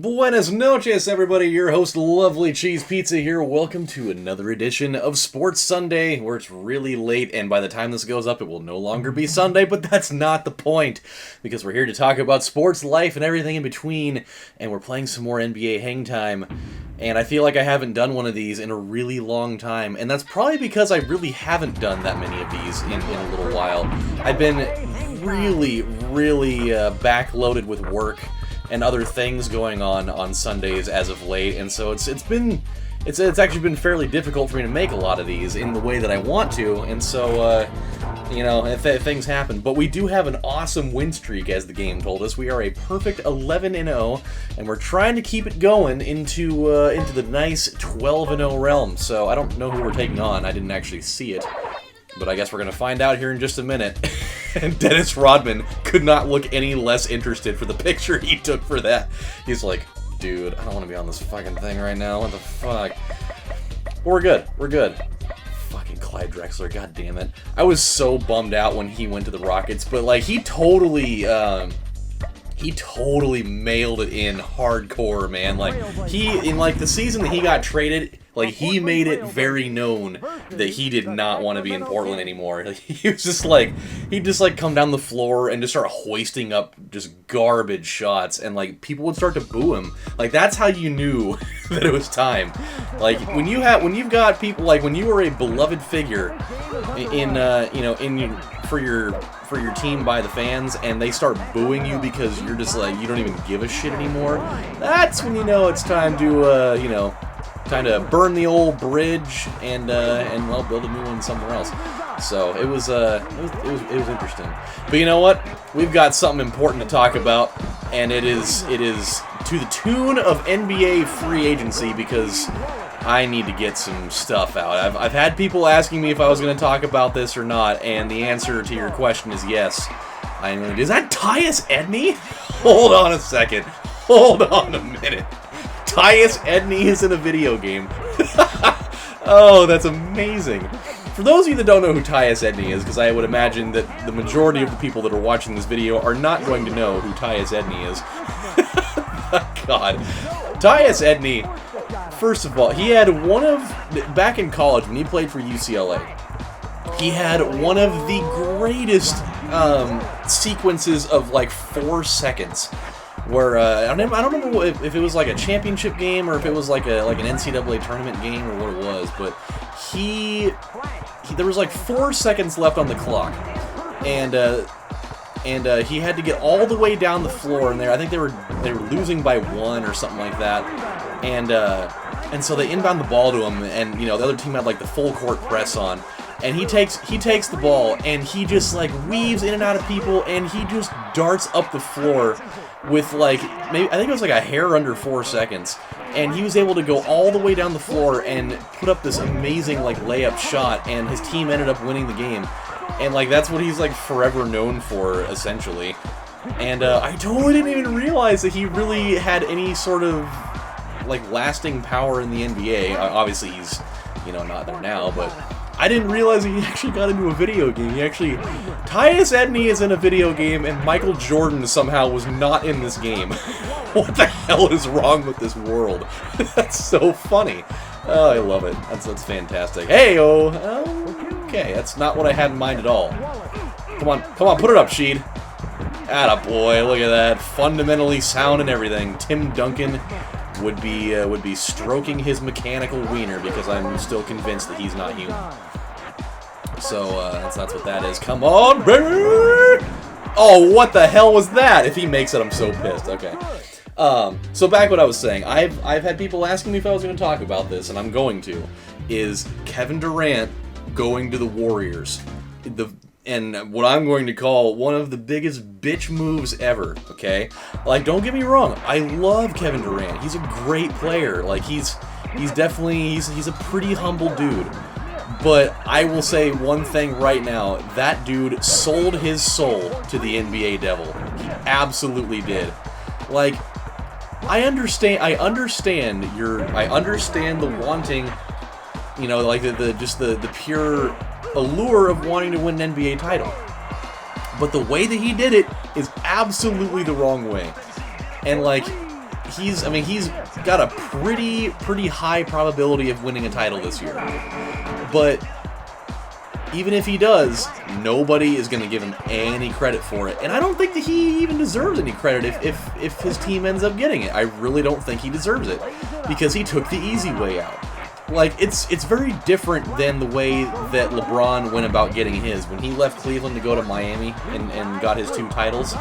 Buenas noches, everybody. Your host, Lovely Cheese Pizza here. Welcome to another edition of Sports Sunday, where it's really late, and by the time this goes up, it will no longer be Sunday, but that's not the point, because we're here to talk about sports, life, and everything in between, and we're playing some more NBA Hangtime, and I feel like I haven't done one of these in a really long time, and that's probably because I really haven't done that many of these in a little while. I've been really backloaded with work and other things going on Sundays as of late, and so it's actually been fairly difficult for me to make a lot of these in the way that I want to, and so things happen. But we do have an awesome win streak, as the game told us. We are a perfect 11-0, and we're trying to keep it going into the nice 12-0 realm. So I don't know who we're taking on. I didn't actually see it, but I guess we're gonna find out here in just a minute. And Dennis Rodman could not look any less interested for the picture he took for that. He's like, dude, I don't want to be on this fucking thing right now. What the fuck? But we're good. We're good. Fucking Clyde Drexler, god damn it. I was so bummed out when he went to the Rockets, but like he totally mailed it in hardcore, man. Like in the season that he got traded, like he made it very known that he did not want to be in Portland anymore. Like, he'd just come down the floor and just start hoisting up just garbage shots, and like people would start to boo him. Like that's how you knew that it was time. Like when you've got people, like when you are a beloved figure for your team by the fans, and they start booing you because you're just like, you don't even give a shit anymore. That's when you know it's time to time to burn the old bridge and well, build a new one somewhere else. So it was interesting. But you know what? We've got something important to talk about, and it is to the tune of NBA free agency, because I need to get some stuff out. I've had people asking me if I was going to talk about this or not, and the answer to your question is yes. I'm going to. Is that Tyus Edney? Hold on a second. Hold on a minute. Tyus Edney is in a video game. Oh, that's amazing. For those of you that don't know who Tyus Edney is, because I would imagine that the majority of the people that are watching this video are not going to know who Tyus Edney is. God. Tyus Edney, first of all, he had back in college when he played for UCLA, he had one of the greatest sequences of like 4 seconds. Where I don't remember if it was like a championship game or if it was like an NCAA tournament game or what it was, but there was like 4 seconds left on the clock, and he had to get all the way down the floor, and I think they were losing by 1 or something like that, and so they inbound the ball to him, and the other team had like the full court press on. And he takes the ball, and he just like weaves in and out of people, and he just darts up the floor with like I think it was like a hair under 4 seconds, and he was able to go all the way down the floor and put up this amazing like layup shot, and his team ended up winning the game, and like that's what he's like forever known for, essentially. And I totally didn't even realize that he really had any sort of like lasting power in the NBA. Obviously he's not there now, but I didn't realize he actually got into a video game. Tyus Edney is in a video game, and Michael Jordan somehow was not in this game. What the hell is wrong with this world? That's so funny. Oh, I love it. That's fantastic. Hey-oh! Okay, that's not what I had in mind at all. Come on, put it up, Sheed. Attaboy, look at that. Fundamentally sound and everything. Tim Duncan would be stroking his mechanical wiener, because I'm still convinced that he's not human. So that's what that is. Come on, baby! Oh, what the hell was that? If he makes it, I'm so pissed. Okay. So back what I was saying. I've had people asking me if I was going to talk about this, and I'm going to. Is Kevin Durant going to the Warriors? And what I'm going to call one of the biggest bitch moves ever, okay? Like, don't get me wrong, I love Kevin Durant. He's a great player. Like, he's a pretty humble dude. But I will say one thing right now, that dude sold his soul to the NBA devil. He absolutely did. Like, I understand the wanting, like the pure allure of wanting to win an NBA title. But the way that he did it is absolutely the wrong way. And like, I mean, he's got a pretty high probability of winning a title this year. But even if he does, nobody is going to give him any credit for it. And I don't think that he even deserves any credit if his team ends up getting it. I really don't think he deserves it, because he took the easy way out. Like, it's very different than the way that LeBron went about getting his. When he left Cleveland to go to Miami and got his 2 titles,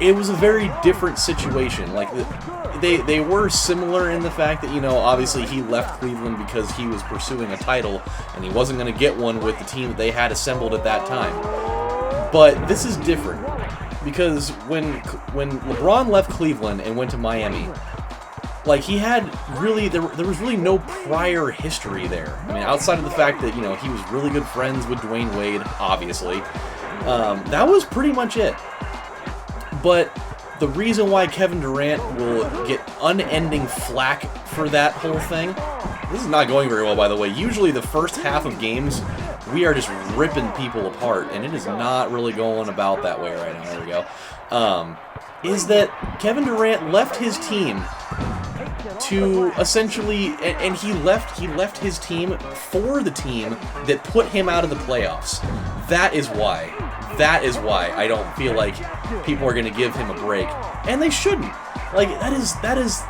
it was a very different situation. Like, they were similar in the fact that, you know, obviously he left Cleveland because he was pursuing a title, and he wasn't going to get one with the team that they had assembled at that time. But this is different, because when LeBron left Cleveland and went to Miami, like, he had really, there was really no prior history there. I mean, outside of the fact that, you know, he was really good friends with Dwayne Wade, obviously. That was pretty much it. But the reason why Kevin Durant will get unending flack for that whole thing, this is not going very well, by the way. Usually the first half of games, we are just ripping people apart, and it is not really going about that way right now. There we go. Is that Kevin Durant left his team to essentially, and he left his team for the team that put him out of the playoffs. That is why I don't feel like people are going to give him a break, and they shouldn't. Like, that is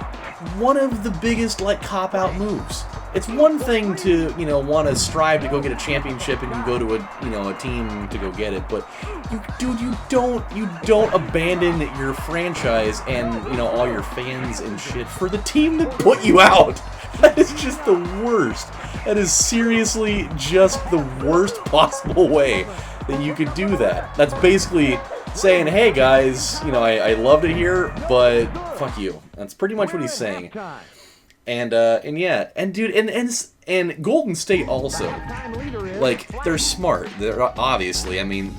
one of the biggest, like, cop-out moves. It's one thing to, you know, want to strive to go get a championship and you go to a team to go get it, but you don't abandon your franchise and, you know, all your fans and shit for the team that put you out. That is just the worst. That is seriously just the worst possible way that you could do that. That's basically saying, hey guys, you know, I loved it here, but fuck you. That's pretty much what he's saying. And yeah, and dude, and Golden State also, like, they're smart. They're obviously, I mean,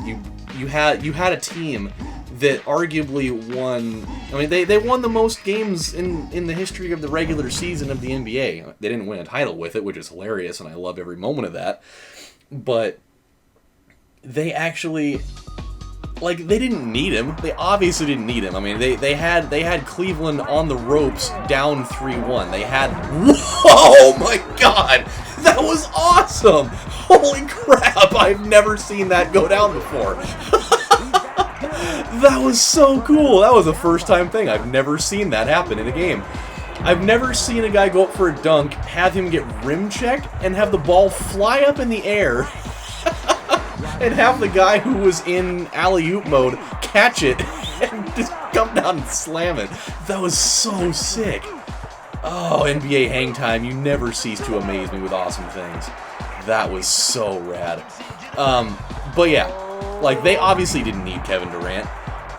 you had a team that arguably won. I mean, they won the most games in the history of the regular season of the NBA. They didn't win a title with it, which is hilarious, and I love every moment of that. But they actually, like, they didn't need him. They obviously didn't need him. I mean, they had Cleveland on the ropes, down 3-1. They had, oh my god, that was awesome! Holy crap, I've never seen that go down before. That was so cool. That was a first-time thing. I've never seen that happen in a game. I've never seen a guy go up for a dunk, have him get rim checked, and have the ball fly up in the air, and have the guy who was in alley-oop mode catch it and just come down and slam it. That was so sick. Oh, NBA Hangtime, you never cease to amaze me with awesome things. That was so rad. But yeah, like, they obviously didn't need Kevin Durant.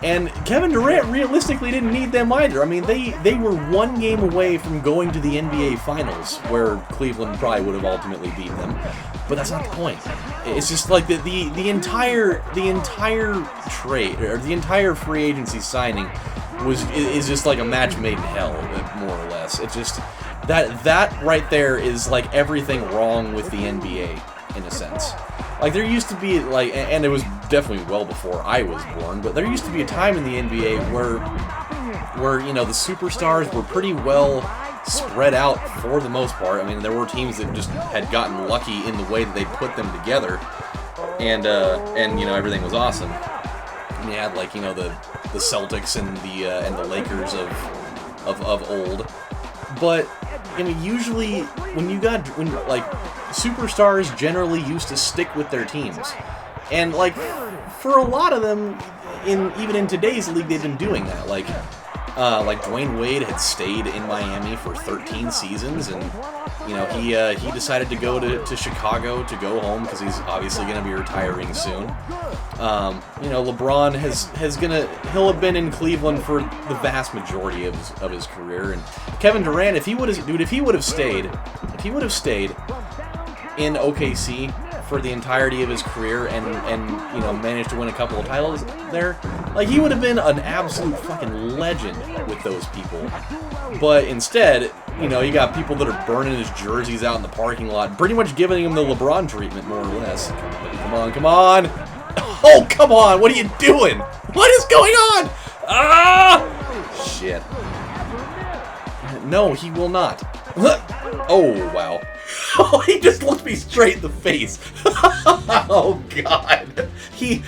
And Kevin Durant realistically didn't need them either. I mean, they were one game away from going to the NBA Finals, where Cleveland probably would have ultimately beaten them. But that's not the point. It's just like the entire trade, or the entire free agency signing is just like a match made in hell, more or less. It's just that right there is like everything wrong with the NBA in a sense. Like, there used to be, like, and it was definitely well before I was born, but there used to be a time in the NBA where, you know, the superstars were pretty well spread out for the most part. I mean, there were teams that just had gotten lucky in the way that they put them together, and you know, everything was awesome. And you had, like, you know, the Celtics and the Lakers of old. But I mean, usually when like, superstars generally used to stick with their teams, and like, for a lot of them, even in today's league, they've been doing that. Like Dwayne Wade had stayed in Miami for 13 seasons, and, you know, he decided to go to Chicago to go home because he's obviously going to be retiring soon. You know, LeBron he'll have been in Cleveland for the vast majority of his career, and Kevin Durant, if he would have stayed in OKC for the entirety of his career and you know, managed to win a couple of titles there, like, he would have been an absolute fucking legend with those people. But instead, you know, you got people that are burning his jerseys out in the parking lot, pretty much giving him the LeBron treatment, more or less. Come on. Oh, come on, what are you doing? What is going on? Ah! Shit. No, he will not. Oh, wow. Oh, he just looked me straight in the face. Oh, God. He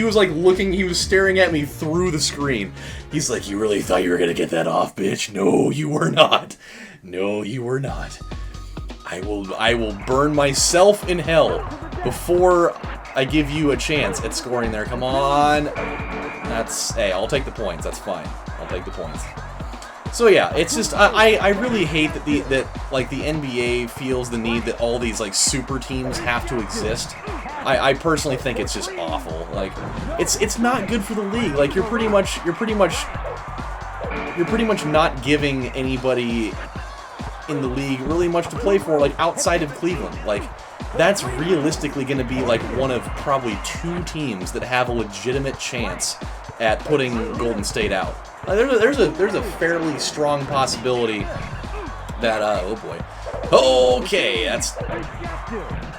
was like looking, he was staring at me through the screen. He's like, you really thought you were going to get that off, bitch? No, you were not. No, you were not. I will burn myself in hell before I give you a chance at scoring there. Come on. Hey, I'll take the points. That's fine. I'll take the points. So yeah, it's just I really hate that the NBA feels the need that all these like super teams have to exist. I personally think it's just awful. Like it's not good for the league. Like you're pretty much not giving anybody in the league really much to play for, like outside of Cleveland. Like that's realistically going to be like one of probably 2 teams that have a legitimate chance at putting Golden State out. There's a fairly strong possibility that oh boy. Okay, that's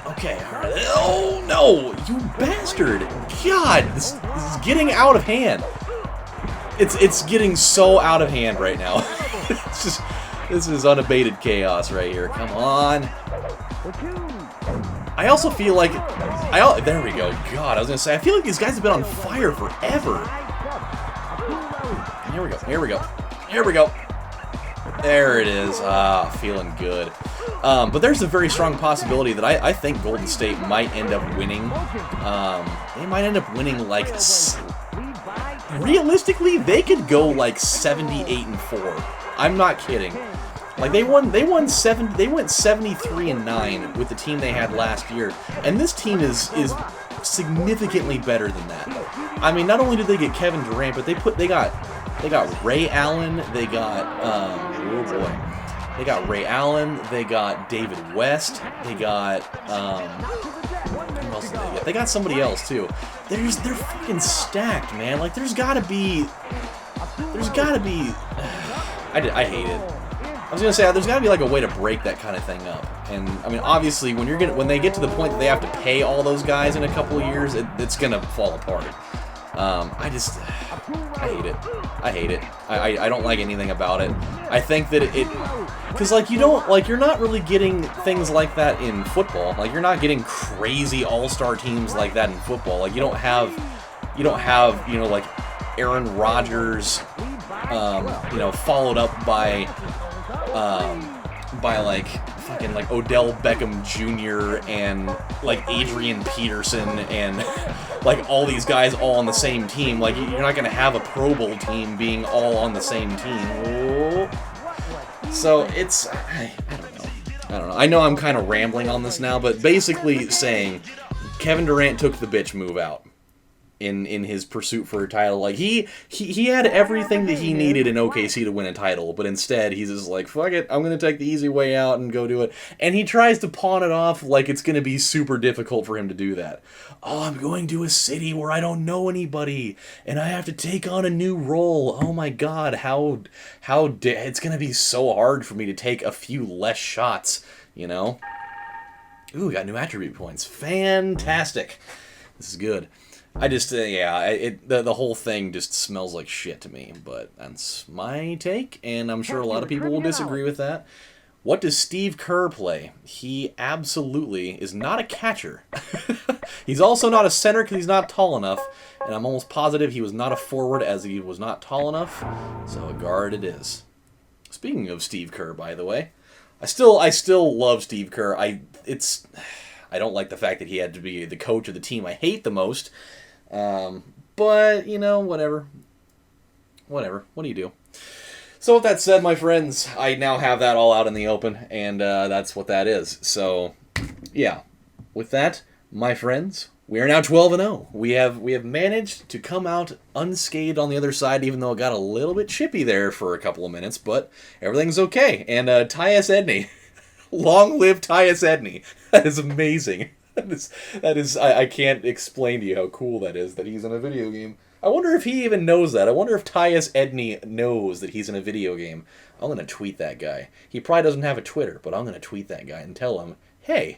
okay. All right. Oh no, you bastard! God, this is getting out of hand. It's getting so out of hand right now. It's just this is unabated chaos right here. Come on. I also feel like there we go. God, I was gonna say I feel like these guys have been on fire forever. Here we go. Here we go. Here we go. There it is. Ah, feeling good. But there's a very strong possibility that I think Golden State might end up winning. They might end up winning like realistically, they could go like 78-4. I'm not kidding. Like they went 73-9 with the team they had last year, and this team is significantly better than that. I mean, not only did they get Kevin Durant, but they got Ray Allen, they got oh boy, they got Ray Allen, they got David West, they got who else did they get? They got somebody else too. They're fucking stacked, man. Like there's gotta be I hate it. I was gonna say there's gotta be like a way to break that kind of thing up, and I mean obviously when they get to the point that they have to pay all those guys in a couple of years, it's gonna fall apart. I hate it. I hate it. I don't like anything about it. I think that because like you're not really getting things like that in football. Like you're not getting crazy all-star teams like that in football. Like you don't have like Aaron Rodgers, followed up by like fucking like Odell Beckham Jr. and like Adrian Peterson and like all these guys all on the same team. Like you're not gonna have a Pro Bowl team being all on the same team. So it's I don't know. I know I'm kind of rambling on this now, but basically saying Kevin Durant took the bitch move out in his pursuit for a title. Like he had everything that he needed in OKC to win a title, but instead he's just like, fuck it, I'm gonna take the easy way out and go do it. And he tries to pawn it off like it's gonna be super difficult for him to do that. Oh, I'm going to a city where I don't know anybody and I have to take on a new role. Oh my god, it's gonna be so hard for me to take a few less shots, you know? Ooh, got new attribute points. Fantastic. This is good. I just, the whole thing just smells like shit to me, but that's my take, and I'm sure a lot of people will disagree with that. What does Steve Kerr play? He absolutely is not a catcher. He's also not a center because he's not tall enough, and I'm almost positive he was not a forward as he was not tall enough, so a guard it is. Speaking of Steve Kerr, by the way, I still love Steve Kerr. I don't like the fact that he had to be the coach of the team I hate the most. But, whatever. Whatever. What do you do? So with that said, my friends, I now have that all out in the open, and that's what that is. So, yeah. With that, my friends, we are now 12-0. We have managed to come out unscathed on the other side, even though it got a little bit chippy there for a couple of minutes, but everything's okay. And Tyus Edney. Long live Tyus Edney. That is amazing. That is I can't explain to you how cool that is that he's in a video game. I wonder if he even knows that. I wonder if Tyus Edney knows that he's in a video game. I'm going to tweet that guy. He probably doesn't have a Twitter, but I'm going to tweet that guy and tell him, hey,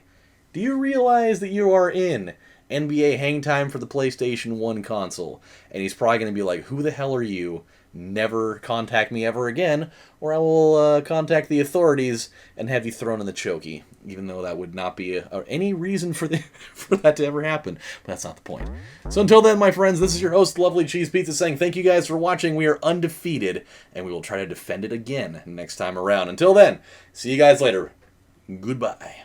do you realize that you are in NBA Hangtime for the PlayStation 1 console? And he's probably going to be like, who the hell are you? never contact me ever again, or I will contact the authorities and have you thrown in the chokey. Even though that would not be any reason for for that to ever happen. But that's not the point. So until then, my friends, this is your host, Lovely Cheese Pizza, saying thank you guys for watching. We are undefeated, and we will try to defend it again next time around. Until then, see you guys later. Goodbye.